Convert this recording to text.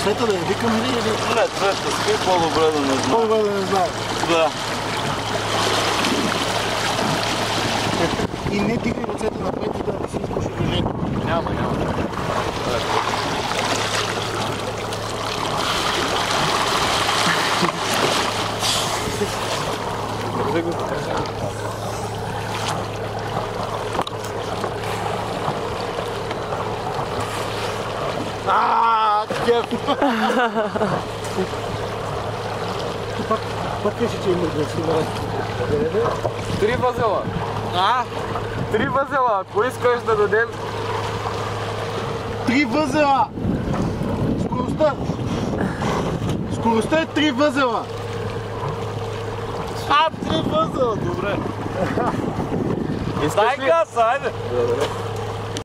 Цвета да я викам ли или? Не, Цвета, спи по-добре да не знае. По-добре да не знае. Да. И не дигай ръцете напред и да си изпуши движението. Няма. Държи го. Кеф! Пак кажи, че има да си върши. 3 възела. 3 възела. Ако искаш да дадем... 3 възела! Скоростта е 3 възела! 3 възела, добре. Дай газ, айде!